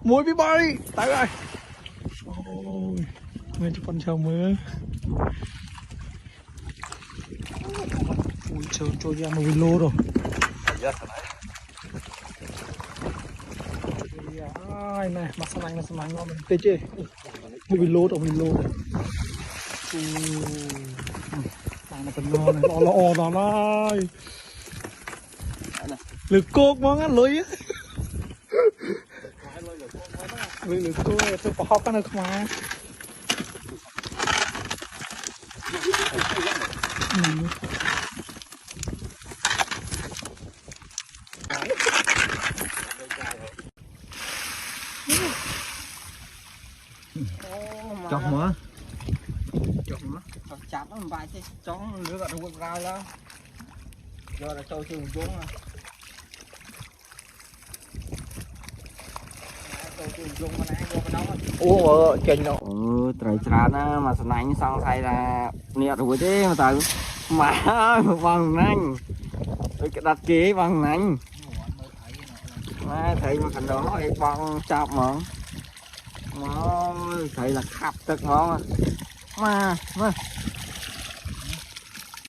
muối với bay tới rồi. Ôi mấy chú con chờ mưa. Ui trời trôi ra một lô rồi. Ai này mà sao anh ngon mình tê chê. Một lô rồi Này là cần ngon này, lo này. Lược cốt món ăn lưới á. Lược cốt tôi có hóc ăn được mà. Chọc mỡ. Chặt nó vài chứ chó nước ở đâu ra đó giờ là trôi xuống xuống Ủa trên đâu trời tràn á mà sẵn anh xong thay là nè rồi thế mà tự mà bằng nanh cái đặt kia bằng nanh mà thấy mà thành đó bằng chọc mà thấy là khắp tức mà